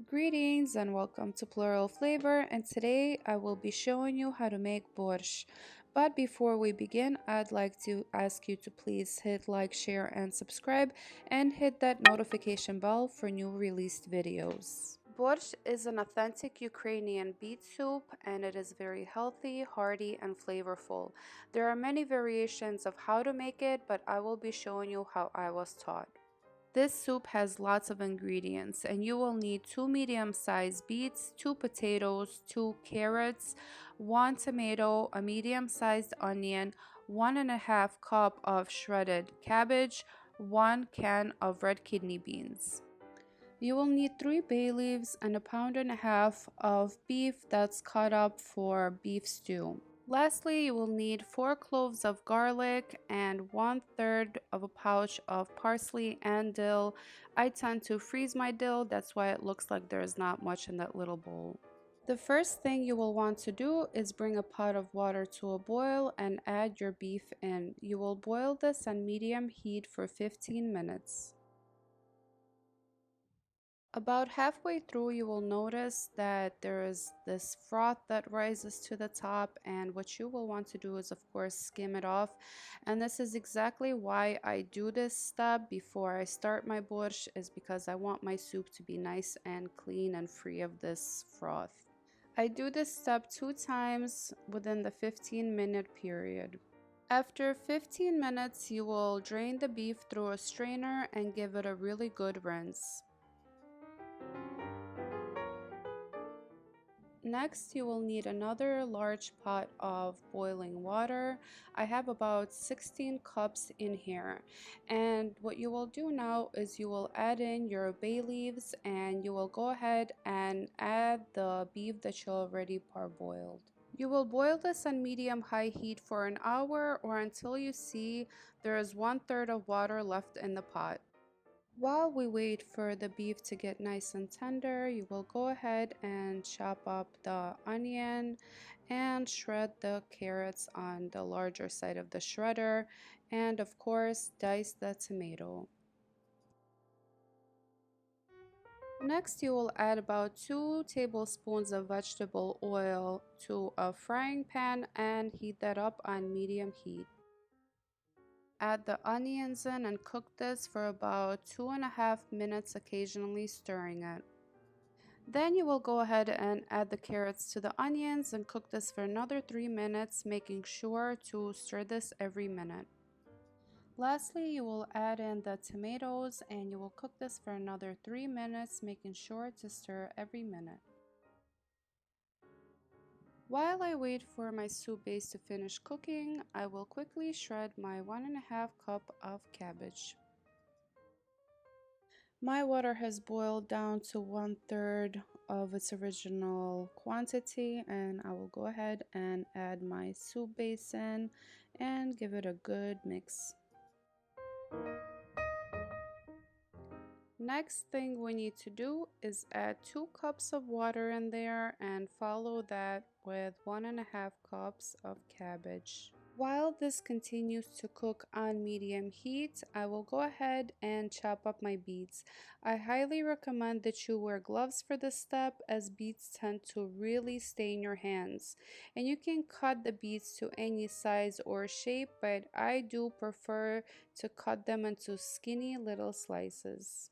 Greetings and welcome to Plural Flavor, and today I will be showing you how to make borscht. But before we begin, I'd like to ask you to please hit like, share and subscribe and hit that notification bell for new released videos. Borscht is an authentic Ukrainian beet soup and it is very healthy, hearty and flavorful. There are many variations of how to make it, but I will be showing you how I was taught. This soup has lots of ingredients and you will need 2 medium-sized beets, 2 potatoes, 2 carrots, 1 tomato, a medium-sized onion, 1.5 cup of shredded cabbage, 1 can of red kidney beans. You will need 3 bay leaves and a pound and a half of beef that's cut up for beef stew. Lastly, you will need 4 cloves of garlic and 1/3 of a pouch of parsley and dill. I tend to freeze my dill, that's why it looks like there's not much in that little bowl. The first thing you will want to do is bring a pot of water to a boil and add your beef in. You will boil this on medium heat for 15 minutes. About halfway through, you will notice that there is this froth that rises to the top, and what you will want to do is, of course, skim it off. And this is exactly why I do this step before I start my borscht, is because I want my soup to be nice and clean and free of this froth. I do this step 2 times within the 15-minute period. After 15 minutes, you will drain the beef through a strainer and give it a really good rinse. Next, you will need another large pot of boiling water. I have about 16 cups in here. And what you will do now is you will add in your bay leaves and you will go ahead and add the beef that you already parboiled. You will boil this on medium-high heat for an hour or until you see there is 1/3 of water left in the pot. While we wait for the beef to get nice and tender, you will go ahead and chop up the onion and shred the carrots on the larger side of the shredder, and of course dice the tomato. Next, you will add about 2 tablespoons of vegetable oil to a frying pan and heat that up on medium heat. Add the onions in and cook this for about 2.5 minutes, occasionally stirring it. Then you will go ahead and add the carrots to the onions and cook this for another 3 minutes, making sure to stir this every minute. Lastly, you will add in the tomatoes and you will cook this for another 3 minutes, making sure to stir every minute. While I wait for my soup base to finish cooking, I will quickly shred my 1.5 cup of cabbage. My water has boiled down to 1/3 of its original quantity, and I will go ahead and add my soup base in and give it a good mix. Next thing we need to do is add 2 cups of water in there and follow that with 1.5 cups of cabbage. While this continues to cook on medium heat, I will go ahead and chop up my beets. I highly recommend that you wear gloves for this step as beets tend to really stain your hands. And you can cut the beets to any size or shape, but I do prefer to cut them into skinny little slices.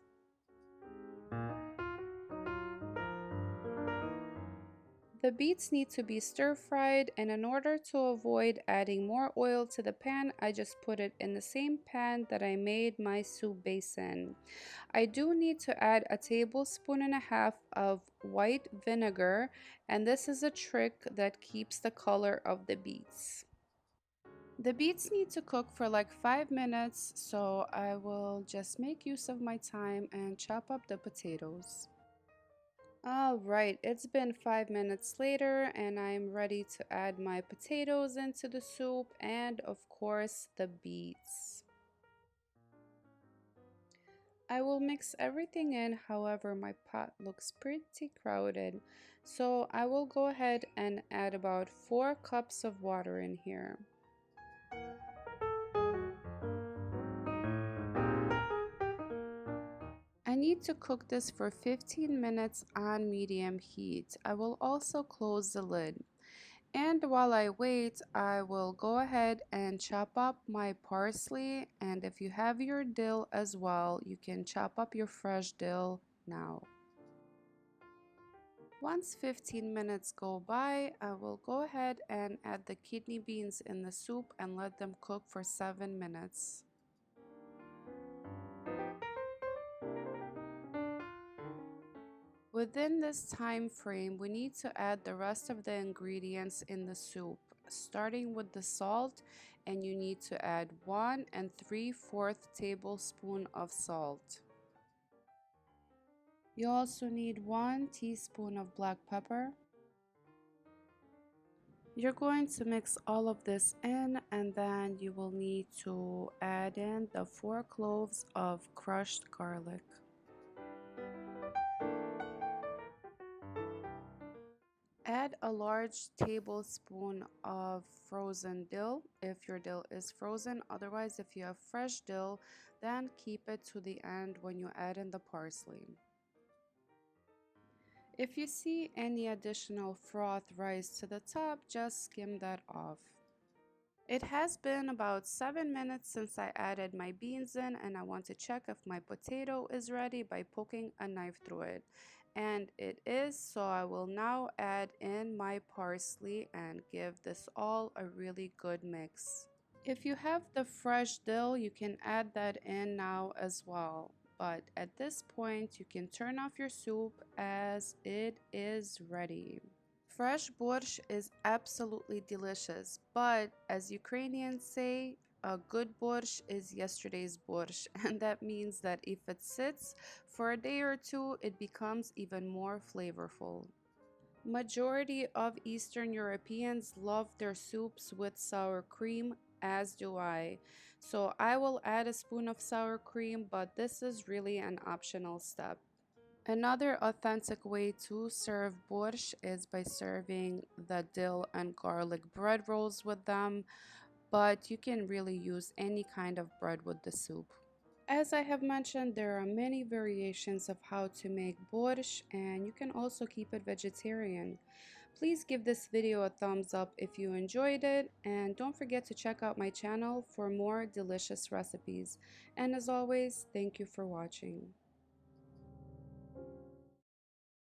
The beets need to be stir fried, and in order to avoid adding more oil to the pan, I just put it in the same pan that I made my soup base in. I do need to add a tablespoon and a half of white vinegar, and this is a trick that keeps the color of the beets. The beets need to cook for like 5 minutes, so I will just make use of my time and chop up the potatoes. Alright, it's been 5 minutes later and I'm ready to add my potatoes into the soup and of course the beets. I will mix everything in, however my pot looks pretty crowded, so I will go ahead and add about 4 cups of water in here. And need to cook this for 15 minutes on medium heat. I will also close the lid. And while I wait, I will go ahead and chop up my parsley, and if you have your dill as well, you can chop up your fresh dill now. Once 15 minutes go by, I will go ahead and add the kidney beans in the soup and let them cook for 7 minutes. Within this time frame, we need to add the rest of the ingredients in the soup, starting with the salt, and you need to add 1 3/4 tablespoon of salt. You also need 1 teaspoon of black pepper. You're going to mix all of this in, and then you will need to add in the 4 cloves of crushed garlic. Add a large tablespoon of frozen dill if your dill is frozen. Otherwise, if you have fresh dill, then keep it to the end when you add in the parsley. If you see any additional froth rise to the top, just skim that off. It has been about 7 minutes since I added my beans in, and I want to check if my potato is ready by poking a knife through it. And it is, so I will now add in my parsley and give this all a really good mix. If you have the fresh dill, you can add that in now as well. But at this point, you can turn off your soup as it is ready. Fresh borscht is absolutely delicious, but as Ukrainians say, a good borscht is yesterday's borscht, and that means that if it sits for a day or two, it becomes even more flavorful. Majority of Eastern Europeans love their soups with sour cream, as do I. So I will add a spoon of sour cream, but this is really an optional step. Another authentic way to serve borscht is by serving the dill and garlic bread rolls with them, but you can really use any kind of bread with the soup. As I have mentioned, there are many variations of how to make borscht, and you can also keep it vegetarian. Please give this video a thumbs up if you enjoyed it, and don't forget to check out my channel for more delicious recipes. And as always, thank you for watching.